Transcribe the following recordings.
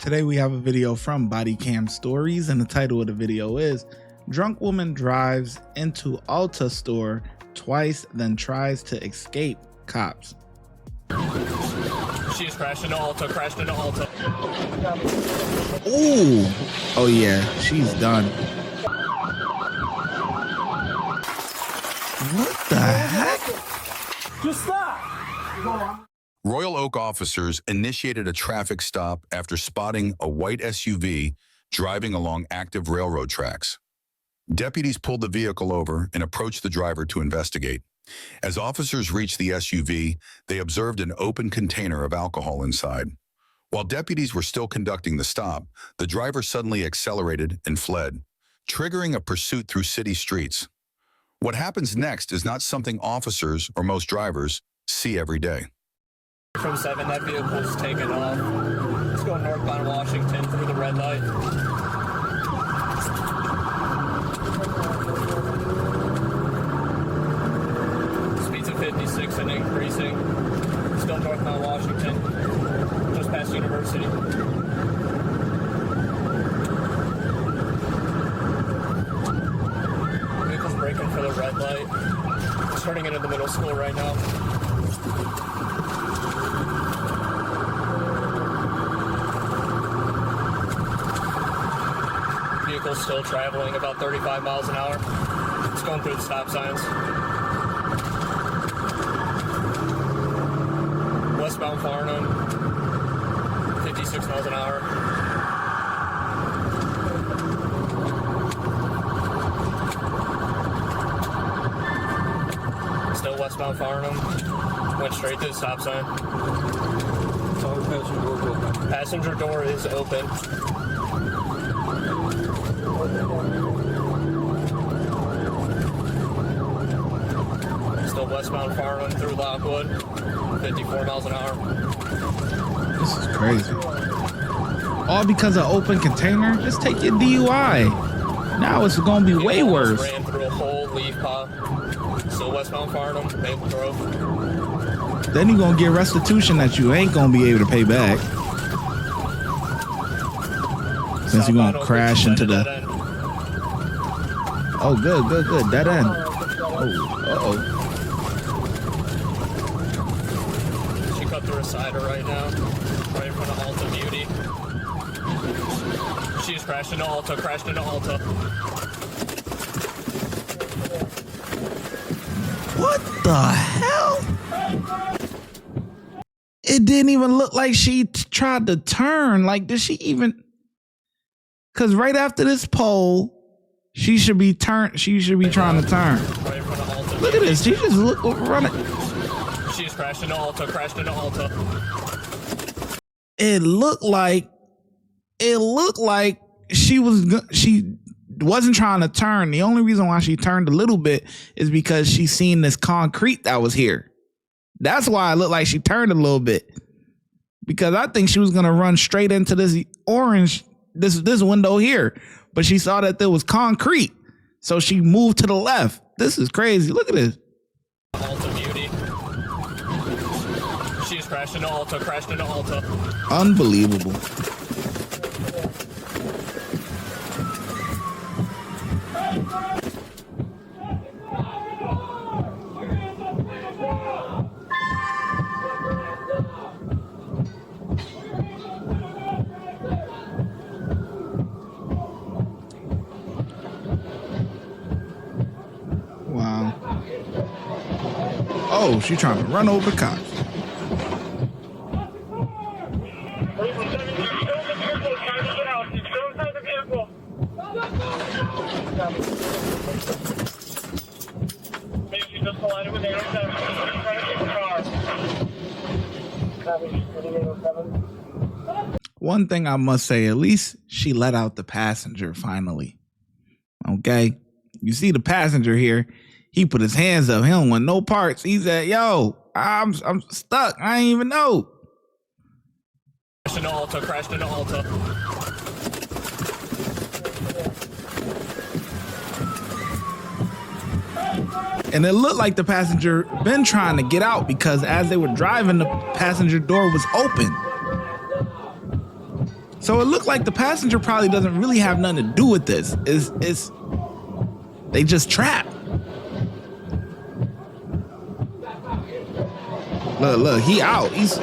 Today we have a video from Body Cam Stories, and the title of the video is Drunk Woman Drives into Ulta Store Twice, then Tries to Escape Cops. She's crashed into Ulta, Ooh! Oh yeah, she's done. What the heck? Just stop! Royal Oak officers initiated a traffic stop after spotting a white SUV driving along active railroad tracks. Deputies pulled the vehicle over and approached the driver to investigate. As officers reached the SUV, they observed an open container of alcohol inside. While deputies were still conducting the stop, the driver suddenly accelerated and fled, triggering a pursuit through city streets. What happens next is not something officers or most drivers see every day. From 7, that vehicle's taken off. It's going northbound Washington through the red light. Speeds of 56 and increasing. Still northbound Washington, just past University. Vehicle's braking for the red light. It's turning into the middle school right now. Vehicle's still traveling about 35 miles an hour. It's going through the stop signs. Westbound Farnham, 56 miles an hour. Still westbound Farnham. Went straight to the stop sign. Passenger door is open. Still westbound Farnham through Lockwood, 54 miles an hour. This is crazy. All because of open container? Just take your DUI. Now it's gonna be way worse. Ran through a whole leaf pop. Still westbound Farnham, Maple Grove. Then you're gonna get restitution that you ain't gonna be able to pay back. Since you're gonna crash into the... Oh, good. Dead end. Oh, uh-oh. She cut through a cider right now, right in front of Ulta Beauty. She's crashed into Ulta. What the hell? It didn't even look like she tried to turn. Like, did she even... Because right after this pole, she should be trying to turn. Right in front of Ulta Look at this. She just running. She's crashed into Ulta. It looked like she wasn't trying to turn. The only reason why she turned a little bit is because she seen this concrete that was here. That's why it looked like she turned a little bit. Because I think she was gonna run straight into this orange, this window here. But she saw that there was concrete, so she moved to the left. This is crazy. Look at this. Ulta Beauty. She's crashed into Ulta. Unbelievable. Wow. Oh, she's trying to run over the cops. One thing I must say, at least she let out the passenger finally. Okay? You see the passenger here, he put his hands up. He don't want no parts. He said, yo, I'm stuck. I ain't even know. Crashed into Ulta. And it looked like the passenger been trying to get out because as they were driving, the passenger door was open. So it looked like the passenger probably doesn't really have nothing to do with this. It's they just trapped. Look, he out. He's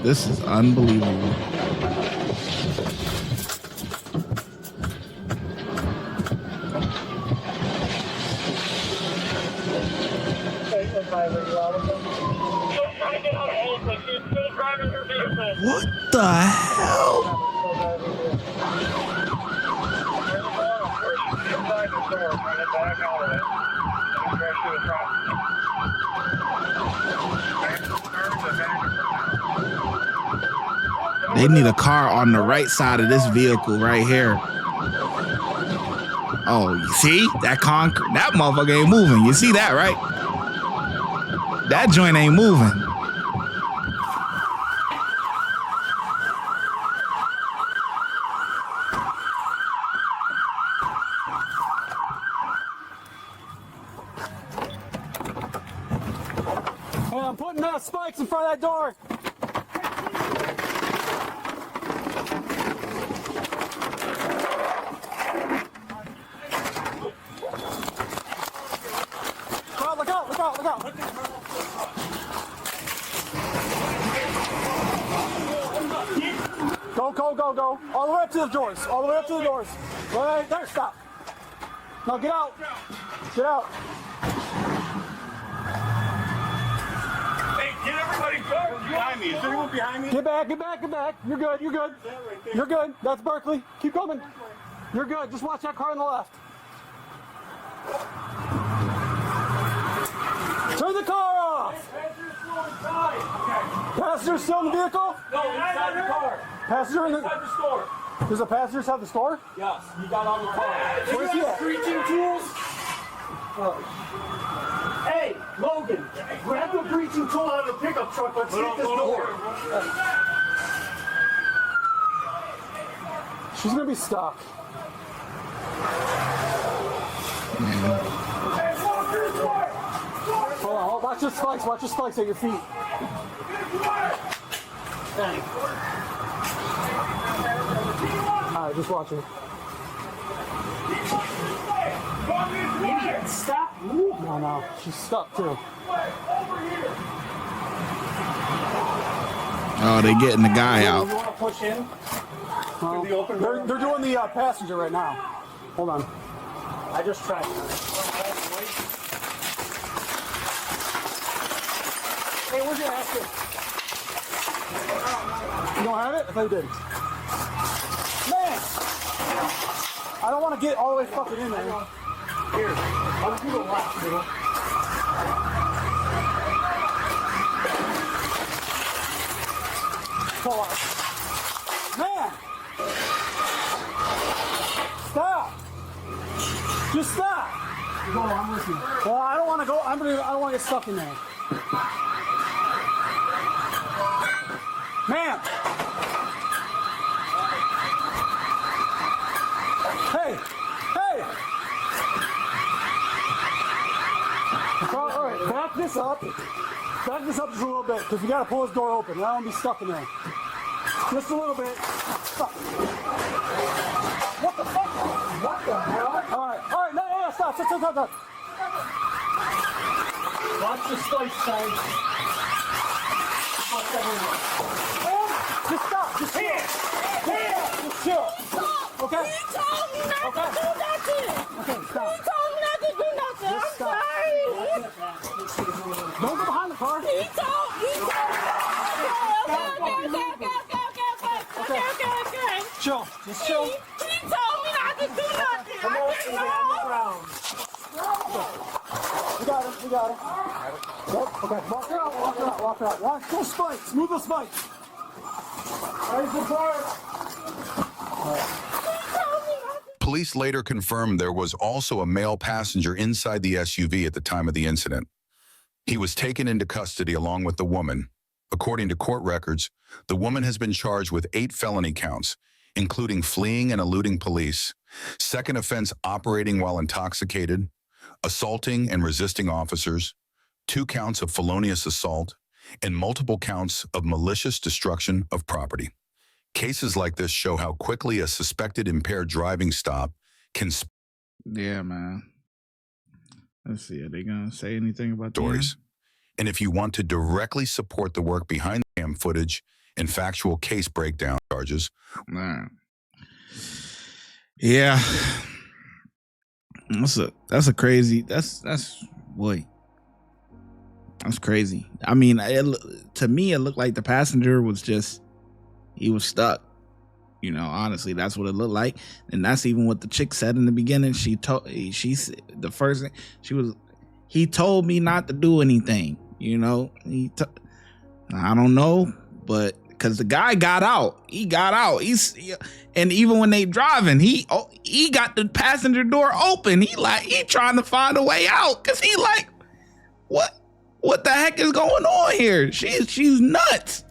this is unbelievable. What the hell? They need a car on the right side of this vehicle right here. Oh, you see? That concrete, that motherfucker ain't moving. You see that, right? That joint ain't moving. Hey, I'm putting spikes in front of that door. Look out, look out, look out. Go. All the way up to the doors. All the way up to the doors. Right there, stop. Now get out. Get out. Hey, get everybody behind me. Is anyone behind me? Get back. You're good. You're good. That's Berkeley. Keep coming. You're good. Just watch that car on the left. Turn the car off. Passenger's still in the vehicle? No, inside the car. Passenger in Inside the store. There's a passenger inside the store? Yes, he got on the car. Where's he at? Breaching tools? Hey, Logan, grab the breaching tool out of the pickup truck. Let's hit this door. She's gonna be stuck. Hold on, watch your spikes at your feet. Alright, just watch her. Stop. No, she's stuck too. Oh, they getting the guy You out. want to push in? No, The open door? they're doing the passenger right now. Hold on. I just tried. Hey, where's your basket? You don't have it? I thought you did. Man! I don't want to get all the way fucking in there. Here, I'll do the left, you know. Pull up. Man! Stop! Just stop! Go, I'm with you. Well, I don't want to go. I don't want to get stuck in there. Man! Hey! All right, back this up. Back this up just a little bit, because we got to pull this door open. I don't want to be stuck in there. Just a little bit. Stop. What the fuck? What the hell? All right, no, stop. Watch the spike sign. Just stop. Just chill. Just chill. Okay? He told me not to do nothing. Okay, stop. He told me not to do nothing. I'm stop. sorry. Don't go behind the car. He told me. Okay. Chill. Just chill. He told me not to do nothing. I didn't know. We got him. Yep. Okay. Walk her out. Watch those spikes. Move those spikes. Raise the car. Police later confirmed there was also a male passenger inside the SUV at the time of the incident. He was taken into custody along with the woman, According to court records, the woman has been charged with 8 felony counts, including fleeing and eluding police, second offense operating while intoxicated, assaulting and resisting officers, 2 counts of felonious assault, and multiple counts of malicious destruction of property. Cases like this show how quickly a suspected impaired driving stop can Yeah, man. Let's see. Are they gonna say anything about stories. And if you want to directly support the work behind the cam footage and factual case breakdown charges, Man. Yeah. That's a crazy. That's boy. That's crazy. I mean, to me, it looked like the passenger was he was stuck. You know, honestly, that's what it looked like, and that's even what the chick said in the beginning. He told me not to do anything. You know, I don't know, but because the guy got out, and even when they driving, he got the passenger door open. He trying to find a way out because he like, what the heck is going on here? She's nuts.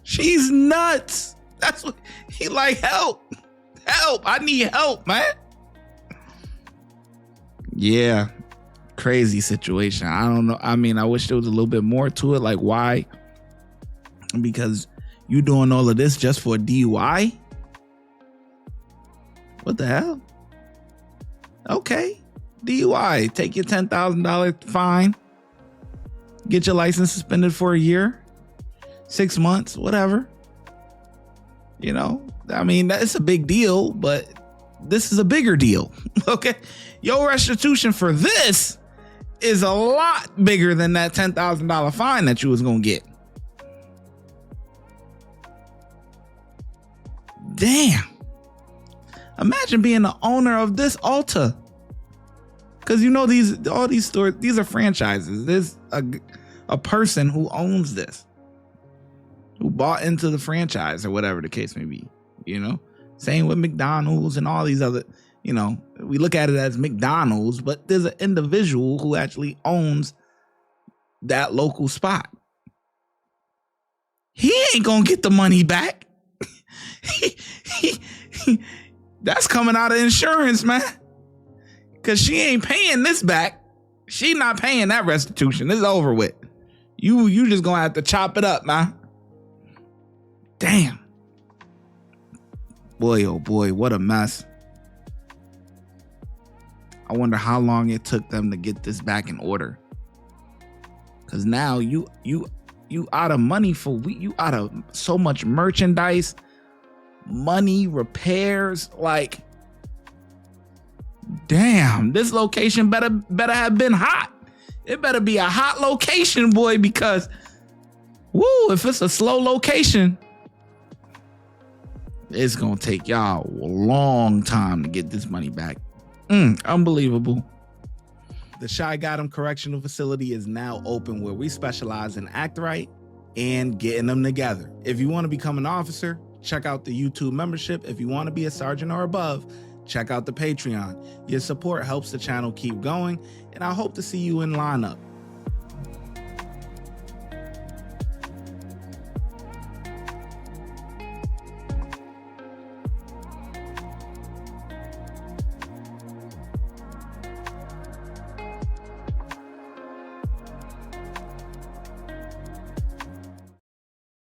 She's nuts. That's what he like. Help! I need help, man. Yeah, crazy situation. I don't know. I mean, I wish there was a little bit more to it. Like, why? Because you doing all of this just for a DUI? What the hell? Okay, DUI. Take your $10,000 fine. Get your license suspended for a year, 6 months, whatever. You know, I mean, that's a big deal, but this is a bigger deal. Okay. Your restitution for this is a lot bigger than that $10,000 fine that you was going to get. Damn. Imagine being the owner of this Alta. Because you know, all these stores, these are franchises. There's a person who owns this, who bought into the franchise or whatever the case may be, you know? Same with McDonald's and all these other, you know, we look at it as McDonald's, but there's an individual who actually owns that local spot. He ain't gonna get the money back. That's coming out of insurance, man. Cause she ain't paying this back. She not paying that restitution. It's over with. You just gonna have to chop it up, man. Damn. Boy, oh boy, what a mess. I wonder how long it took them to get this back in order. Cause now you out of money you out of so much merchandise, money, repairs, like damn, this location better have been hot. It better be a hot location, boy, because woo, if it's a slow location, it's gonna take y'all a long time to get this money back. Unbelievable. The ShyGotEm Correctional Facility is now open, where we specialize in act right and getting them together. If you want to become an officer, check out the YouTube membership. If you want to be a sergeant or above, check out the Patreon. Your support helps the channel keep going, and I hope to see you in lineup.